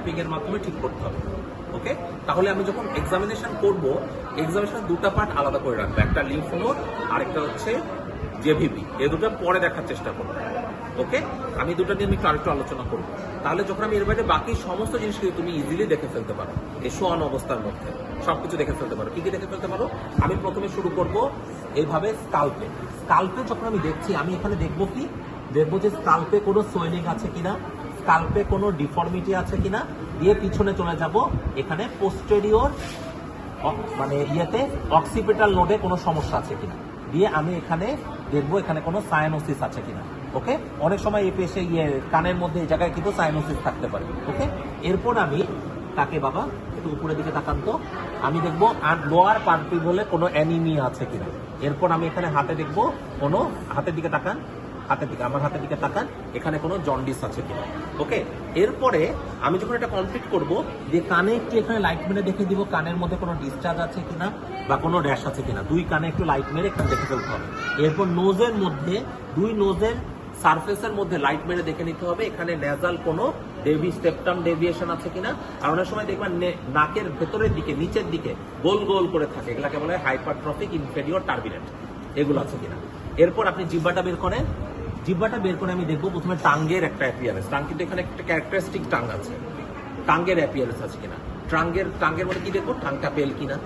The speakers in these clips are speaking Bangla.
ম্যাপিং এর মাধ্যমে ঠিক করতে হবে। ওকে, তাহলে আমি যখন এক্সামিনেশন করব, এক্সামিনেশন দুটো পার্ট আলাদা করে রাখবো, একটা লিম্ফ নোড আর একটা হচ্ছে জেভিপি। এই দুটো পরে দেখার চেষ্টা করবো। ওকে, আমি দুটো নিয়ে আমি একটু আলোচনা করবো। তাহলে যখন আমি এর বাইরে বাকি সমস্ত জিনিস কিন্তু তুমি ইজিলি দেখে ফেলতে পারো, এই শোয়ান অবস্থার মধ্যে সবকিছু দেখে ফেলতে পারো। কি কি দেখে ফেলতে পারো? আমি প্রথমে শুরু করব এইভাবে স্কাল্পে। স্কাল্পে যখন আমি দেখছি, আমি এখানে দেখবো কি, দেখবো যে স্কাল্পে কোনো সোয়েলিং আছে কিনা, স্কাল্পে কোনো ডিফর্মিটি আছে কিনা, দিয়ে পিছনে চলে যাব এখানে পোস্টেরিয়র মানে ইয়েতে অক্সিপিটাল নোডে কোনো সমস্যা আছে কিনা, দিয়ে আমি এখানে দেখবো এখানে কোনো সায়ানোসিস আছে কিনা। ওকে, অনেক সময় এই পেশে কানের মধ্যে এই জায়গায় কিন্তু সায়ানোসিস থাকতে পারে। ওকে, এরপর আমি তাকে বাবা একটু উপরের দিকে তাকান তো, আমি দেখবো আর লোয়ার পার্টিল হলে কোনো অ্যানিমিয়া আছে কিনা। এরপর আমি এখানে হাতে দেখবো কোনো, হাতের দিকে তাকান, হাতের দিকে, আমার হাতের দিকে তাকান, এখানে কোনো জন্ডিস আছে কিনা। ওকে, এরপরে আমি যখন এটা কমপ্লিট করব, যে কানে একটু এখানে লাইট মেরে দেখে দিব কানের মধ্যে কোনো ডিসচার্জ আছে কিনা বা কোনো র্যাশ আছে কিনা। দুই কানে একটু লাইট মেরে এখানে দেখে ফেলতে হবে। এরপর নোজের মধ্যে, দুই নোজের সারফেসের মধ্যে লাইট মেরে দেখে নিতে হবে এখানে নেজাল কোনো সেপ্টাম ডেভিয়েশন আছে কিনা। আর অনেক সময় দেখবেন নাকের ভেতরের দিকে, নিচের দিকে গোল গোল করে থাকে, এগুলাকে বলে হাইপারট্রফিক ইনফেরিয়র টার্বিনেন্ট, এগুলো আছে কিনা। এরপর আপনি জিহ্বাটা বের করেন, জিহ্বাটা বের করে আমি দেখবো প্রথমে টাঙ্গের একটা অ্যাপিয়ারেন্স। টাং কিন্তু এখানে একটা ক্যারেক্টারিস্টিক টাং আছে, টাঙ্গের অ্যাপিয়ারেন্স আছে কিনা। টাঙ্গের মধ্যে কি দেখবো, টাংটা পেল কিনা,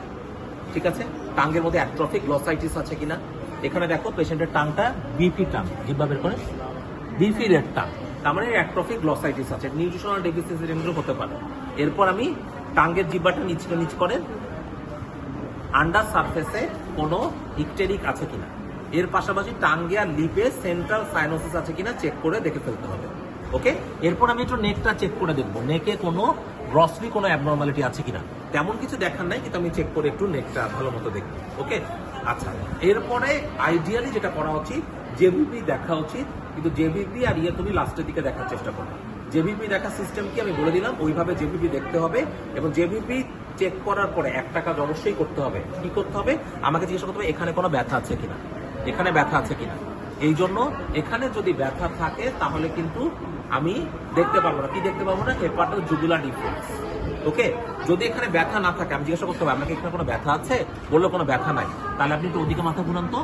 ঠিক আছে। টাঙ্গের মধ্যে অ্যাট্রফিক গ্লসাইটিস আছে কিনা। এখানে দেখো পেশেন্টের টাংটা বিপি টাং, জিহ্বা বের করে বিপি রেড টাং, তার মানে অ্যাট্রফিক গ্লসাইটিস আছে, নিউট্রিশনাল ডেফিসিয়েন্সি এগুলো হতে পারে। এরপর আমি টাঙ্গের জিহ্বাটা নিচ করেন, আন্ডার সারফেসে কোনো ইকটেরিক আছে কিনা। এর পাশাপাশি টাঙ্গে আর লিপে সেন্ট্রাল সাইনোসিস আছে কিনা চেক করে দেখে ফেলতে হবে। ওকে, এরপর আমি একটু নেকটা চেক করে দেখবো, নেকে কোনো গ্রসলি কোনো অ্যাবনর্মালিটি আছে কিনা। তেমন কিছু দেখার নাই, কিন্তু আমি চেক করে একটু নেকটা ভালো মতো দেখবো। ওকে, আচ্ছা, এরপরে আইডিয়ালি যেটা করা উচিত, জেভিপি দেখা উচিত, কিন্তু জেভিপি আর তুমি লাস্টের দিকে দেখার চেষ্টা করো। জেভিপি দেখার সিস্টেম কি আমি বলে দিলাম, ওইভাবে জেভিপি দেখতে হবে। এবং জেভিপি চেক করার পরে একটা কাজ অবশ্যই করতে হবে। কি করতে হবে? আমাকে জিজ্ঞাসা করতে হবে এখানে কোনো ব্যথা আছে কিনা, এখানে ব্যথা আছে কিনা। এই জন্য এখানে যদি ব্যথা থাকে তাহলে কিন্তু আমি দেখতে পারবো না। কি দেখতে পারবো না? Hepato jugular defects. ওকে, যদি এখানে ব্যথা না থাকে আমি জিজ্ঞাসা করতে হবে আপনাকে এখানে কোনো ব্যথা আছে, বললে কোনো ব্যথা নাই, তাহলে আপনি একটু ওদিকে মাথা ঘুরান তো।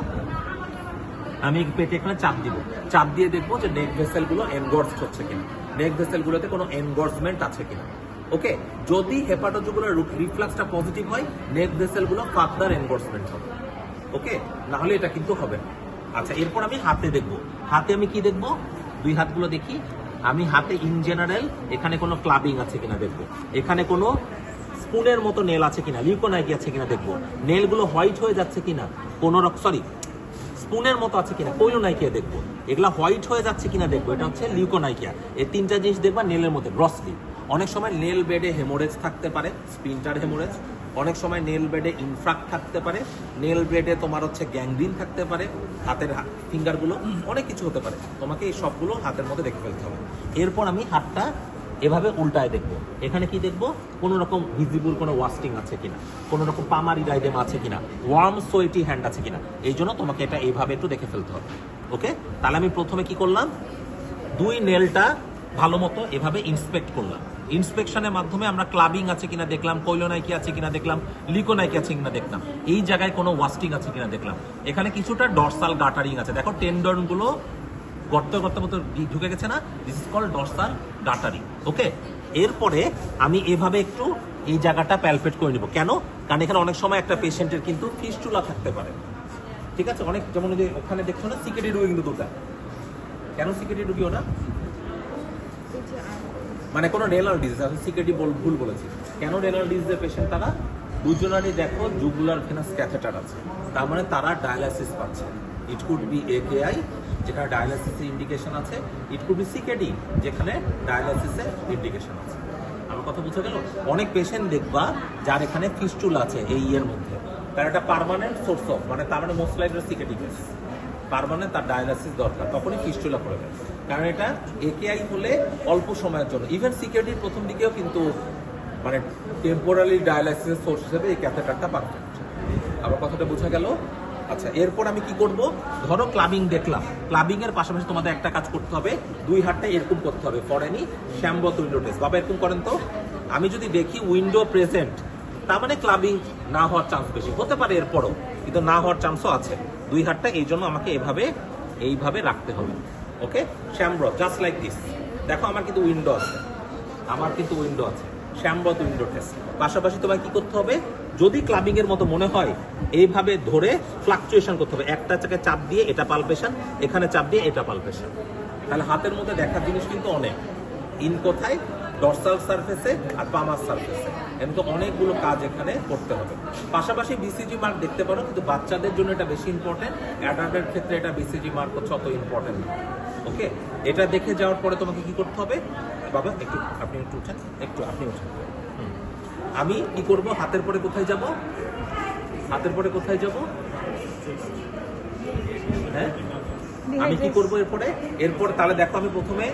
আমি পেটে এখানে চাপ দিব, চাপ দিয়ে দেখবো যে নেক ভেসেল গুলো এনগর্সড হচ্ছে কিনা, নেক ভেসেল গুলোতে কোনো এনগর্সমেন্ট আছে কিনা। ওকে, যদি হেপাটোজুগুলার রিফ্লাক্সটা পজিটিভ হয়, নেক ভেসেল গুলো ফার্দার এনগর্সমেন্ট হবে। ওকে, না হলে এটা কিন্তু হবে না। আচ্ছা, এরপর আমি হাতে দেখবো, হাতে আমি কি দেখবো, দুই হাতগুলো দেখি। আমি হাতে ইন জেনারেল এখানে কোনো ক্লাবিং আছে কিনা দেখবো, এখানে কোনো স্পুনের মতো নেল আছে কিনা, লিউকোনাইকি আছে কিনা দেখবো, নেলগুলো হোয়াইট হয়ে যাচ্ছে কিনা, কোনো স্পুনের মতো আছে কিনা, কোইলোনাইকিয়া দেখবো, এগুলা হোয়াইট হয়ে যাচ্ছে কিনা দেখবো, এটা হচ্ছে লিউকোনাইকিয়া। এই তিনটা জিনিস দেখবা নেলের মধ্যে গ্রসলি। অনেক সময় নেল বেডে হেমোরেজ থাকতে পারে, স্পিন্টার হেমোরেজ। অনেক সময় নেল বেডে ইনফ্রাক্ট থাকতে পারে, নেল বেডে তোমার হচ্ছে গ্যাংগ্রিন থাকতে পারে, হাতের ফিঙ্গারগুলো, অনেক কিছু হতে পারে। তোমাকে এই সবগুলো হাতের মধ্যে দেখে ফেলতে হবে। এরপর আমি হাতটা এভাবে উল্টায় দেখবো, এখানে কি দেখবো, কোনো রকম ভিজিবল কোনো ওয়াস্টিং আছে কিনা, কোনো রকম পামারি ডাইডেম আছে কিনা, ওয়ার্ম সোয়েটি হ্যান্ড আছে কিনা। এই জন্য তোমাকে এটা এইভাবে একটু দেখে ফেলতে হবে। ওকে, তাহলে আমি প্রথমে কি করলাম, দুই নেলটা ভালো মতো এভাবে ইন্সপেক্ট করলাম। ইন্সপেকশনের মাধ্যমে আমরা ক্লাবিং আছে কিনা দেখলাম, কোইলোনাইকি আছে কিনা দেখলাম, লিকোনাইকি আছে কিনা দেখলাম, এই জায়গায় কোনো ওয়াস্টিং আছে কিনা দেখলাম। এখানে কিছুটা ডরসাল গাটারিং আছে, দেখো টেন্ডন গুলো গর্ত মতো ঢুকে গেছে না, দিস ইজ কল্ড ডরসাল গাটারিং। ওকে, এরপরে আমি এভাবে একটু এই জায়গাটা প্যালপেট করে নিব। কেন? কারণ এখানে অনেক সময় একটা পেশেন্টের কিন্তু ফিস্টুলা থাকতে পারে, ঠিক আছে। অনেক, যেমন যে ওখানে দেখছো না সিকেডি রুগী কিন্তু দুটা, কেন সিকেডি রুগীও না, মানে কোনো রেনাল ডিজিজ আছে, সিকেডি ভুল বলেছি। কেন রেনাল ডিজিজের পেশেন্ট তারা? দুজনেরই দেখো জুগুলার ভেনাস ক্যাথেটার আছে, তার মানে তারা ডায়ালাইসিস পাচ্ছে। ইট কুড বি একেআই যেখানে ডায়ালাইসিসের ইন্ডিকেশন আছে, ইট কুড বি সিকেডি যেখানে ডায়ালাইসিসের ইন্ডিকেশন আছে। আমার কথা বুঝে গেল? অনেক পেশেন্ট দেখবা যার এখানে ফিস্টুলা আছে এই এর মধ্যে, তার একটা পার্মানেন্ট সোর্স অফ, মানে তার মানে most likely CKD case, permanent তার ডায়ালাইসিস দরকার, তখনই ফিস্টুলা করে দেয়। কারণ এটা একেআই হলে অল্প সময়ের জন্য, ইভেন সিকেডির প্রথম দিকেও কিন্তু মানে টেম্পোরারি ডায়ালাইসিসের সোর্স হিসেবে এই ক্যাথেটারটা পারফেক্ট। আমার কথাটা বোঝা গেল? আচ্ছা, এরপর আমি কি করব, ধরো ক্লাবিং দেখলাম, ক্লাবিং এর পাশাপাশি তোমাদের একটা কাজ করতে হবে, দুই হাতটা এরকম করতে হবে, ফর এনি শ্যাম্বত উইন্ডো টেস্ট। বাবা এরকম করেন তো, আমি যদি দেখি উইন্ডো প্রেজেন্ট, তার মানে ক্লাবিং না হওয়ার চান্স বেশি, হতে পারে এরপরও, কিন্তু না হওয়ার চান্সও আছে। দুই হাতটা এই জন্য আমাকে এইভাবে রাখতে হবে। ওকে, শ্যামব্রথ জাস্ট লাইক দিস। দেখো আমার কিন্তু উইন্ডো আছে, শ্যামব্রথ উইন্ডো টেস্ট। পাশাপাশি তোমায় কি করতে হবে, যদি ক্লাবিং এর মতো মনে হয় এইভাবে ধরে ফ্লাকচুয়েশন করতে হবে, একটা জায়গায় চাপ দিয়ে এটা পালপেশন, এখানে চাপ দিয়ে এটা পালপেশন। তাহলে হাতের মধ্যে দেখার জিনিস কিন্তু অনেক, ইন কোথায়, ডরসাল সারফেসে আর পামার সারফেসে, এমন তো অনেকগুলো কাজ এখানে করতে হবে। পাশাপাশি বিসিজি মার্ক দেখতে পারো, কিন্তু বাচ্চাদের জন্য এটা বেশি ইম্পর্টেন্ট, অ্যাডাল্টের ক্ষেত্রে এটা বিসিজি মার্ক হচ্ছে অত ইম্পর্টেন্ট না। ওকে, এটা দেখে যাওয়ার পরে তোমাকে কি করতে হবে, বাবা একটু আপনি একটু উঠেন, আপনি উঠেন। আমি কি করব, হাতের পরে কোথায় যাব, হ্যাঁ আমি কি করব এরপরে তাহলে দেখো আমি প্রথমে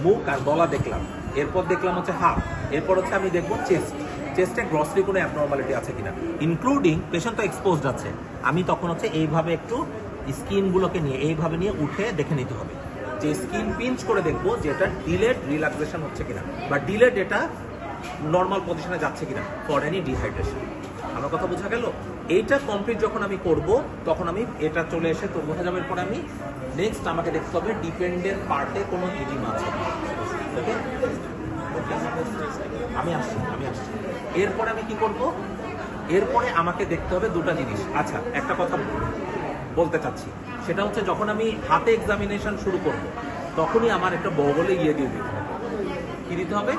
মুখ আর গলা দেখলাম, এরপর দেখলাম হচ্ছে হাত, এরপর হচ্ছে আমি দেখবো চেস্টে গ্রসলি কোনো অ্যাবনর্মালিটি আছে কিনা, ইনক্লুডিং পেশেন্ট তো এক্সপোজড আছে। আমি তখন হচ্ছে এইভাবে একটু স্কিনগুলোকে নিয়ে এইভাবে নিয়ে উঠে দেখে নিতে হবে, যে স্কিন পিঞ্চ করে দেখবো যে এটা ডিলেড রিল্যাক্সেশন হচ্ছে কিনা, বা ডিলেড এটা নর্মাল পজিশনে যাচ্ছে কিনা ফর এনি ডিহাইড্রেশন। আমার কথা বোঝা গেল? এইটা কমপ্লিট যখন আমি করব, তখন আমি এটা চলে এসে তোর বোঝা যাবে, পরে আমি নেক্সট আমাকে দেখতে হবে ডিপেন্ডেন্ট পার্টে কোনো ইডিমা আছে। ওকে, আমি আসছি। এরপরে আমি কি করব, এরপরে আমাকে দেখতে হবে দুটো জিনিস। আচ্ছা, একটা কথা বলতে চাচ্ছি, সেটা হচ্ছে যখন আমি হাতে এক্সামিনেশন শুরু করব, তখনই আমার একটা বগলে দিয়ে দিতে হবে। কি দিতে হবে,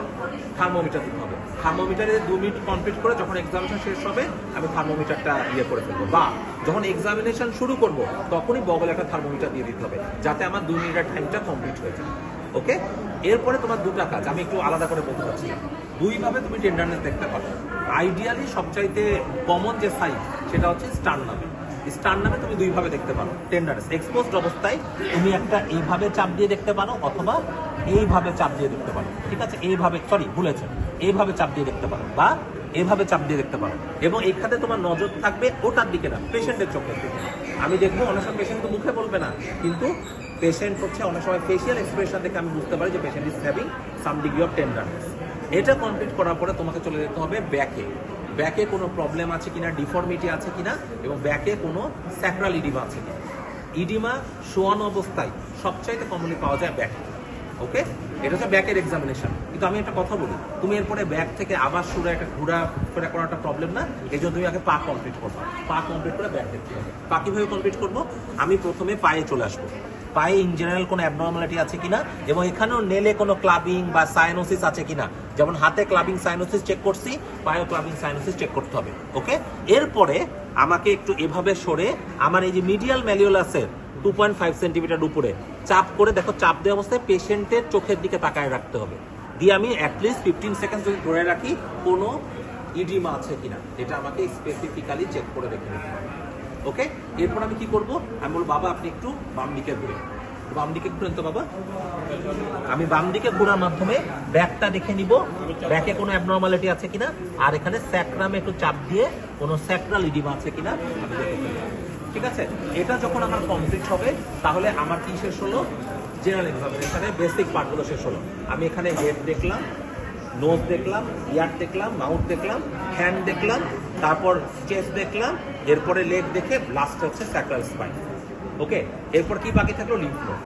থার্মোমিটার দিতে হবে। থার্মোমিটারে 2 মিনিট কমপ্লিট করে যখন এক্সামিনেশন শেষ হবে, আমি থার্মোমিটারটা করে ফেলবো, বা যখন এক্সামিনেশন শুরু করব তখনই বগলে একটা থার্মোমিটার দিয়ে দিতে হবে, যাতে আমার 2 মিনিটের টাইমটা কমপ্লিট হয়ে যায়। ওকে, এরপরে তোমার দুটা কাজ আমি একটু আলাদা করে বলতে চাচ্ছি। দুইভাবে তুমি টেন্ডারনেস দেখতে পারো। আইডিয়ালি সবচাইতে কমন যে সাইজ সেটা হচ্ছে স্টার্নামে তুমি দুইভাবে দেখতে পারো টেন্ডারনেস। এক্সপোজড অবস্থায় তুমি একটা এইভাবে চাপ দিয়ে দেখতে পারো, অথবা এইভাবে চাপ দিয়ে দেখতে পারো। ঠিক আছে, এইভাবে চাপ দিয়ে দেখতে পারো, বা এইভাবে চাপ দিয়ে দেখতে পারো। এবং এখানে তোমার নজর থাকবে ওটার দিকে না, পেশেন্টের চোখের দিকে। আমি দেখবো অনেক সময় পেশেন্ট তো মুখে বলবে না, কিন্তু পেশেন্ট হচ্ছে অনেক সময় ফেসিয়াল এক্সপ্রেশন দেখে আমি বুঝতে পারি যে patient is having some degree of tenderness. এটা কমপ্লিট করার পরে তোমাকে চলে যেতে হবে ব্যাকে কোনো প্রবলেম আছে কিনা, ডিফর্মিটি আছে কিনা, এবং ব্যাকে কোনো স্যাক্রাল ইডিমা আছে কিনা। ইডিমা শোয়ানো অবস্থায় সবচাইতে কমনলি পাওয়া যায় ব্যাকে। ওকে, এটা হচ্ছে ব্যাকের এক্সামিনেশন। কিন্তু আমি একটা কথা বলি, তুমি এরপরে ব্যাক থেকে আবার একটা ঘোরাফেরা করাটা প্রবলেম না, এই জন্য তুমি আগে পা কমপ্লিট করবো। পা কমপ্লিট করে ব্যাক দেখতে হবে। পা কিভাবে কমপ্লিট করবো, আমি প্রথমে পায়ে চলে আসবো, পায়ে ইন জেনারেল কোনো অ্যাবনর্মালিটি আছে কিনা, এবং এখানেও নেলে কোনো ক্লাবিং বা সাইনোসিস আছে কিনা। যেমন হাতে ক্লাবিং সাইনোসিস চেক করছি, পায়েও ক্লাবিং সাইনোসিস চেক করতে হবে। ওকে, এরপরে আমাকে একটু এভাবে সরে আমার এই যে মিডিয়াল ম্যালিওলাসের 2.5 সেন্টিমিটার উপরে চাপ করে দেখো, চাপ দেওয়া অবস্থায় পেশেন্টের চোখের দিকে তাকায় রাখতে হবে। দিয়ে আমি অ্যাটলিস্ট 15 সেকেন্ড যদি ধরে রাখি কোনো ইডিমা আছে কিনা, এটা আমাকে স্পেসিফিক্যালি চেক করে রেখে নিতে হবে। ওকে, এরপর আমি কি করব, আমি বলবো বাবা আপনি একটু বাম দিকে ঘুরেন তো বাবা। আমি বাম দিকে ঘোরার মাধ্যমে ব্যাকটা দেখে নিব, ব্যাকে কোনো অ্যাবনর্মালিটি আছে কিনা, আর এখানে স্যাক্রামে একটু চাপ দিয়ে কোনো স্যাক্রাল ইডিমা আছে কিনা আমি দেখে ফেলবো। ঠিক আছে, এটা যখন আমার কমপ্লিট হবে, তাহলে আমার কি শেষ হলো, জেনারেল এক্সামিনেশনের বেসিক পার্টগুলো শেষ হলো। আমি এখানে হেড দেখলাম, নোজ দেখলাম, ইয়ার দেখলাম, মাউথ দেখলাম, হ্যান্ড দেখলাম, তারপর চেস্ট দেখলাম, এরপরে লেগ দেখে লাস্ট হচ্ছে স্যাক্রাল স্পাইন। ওকে, এরপর কি বাকি থাকলো, লিম্ফ নোড।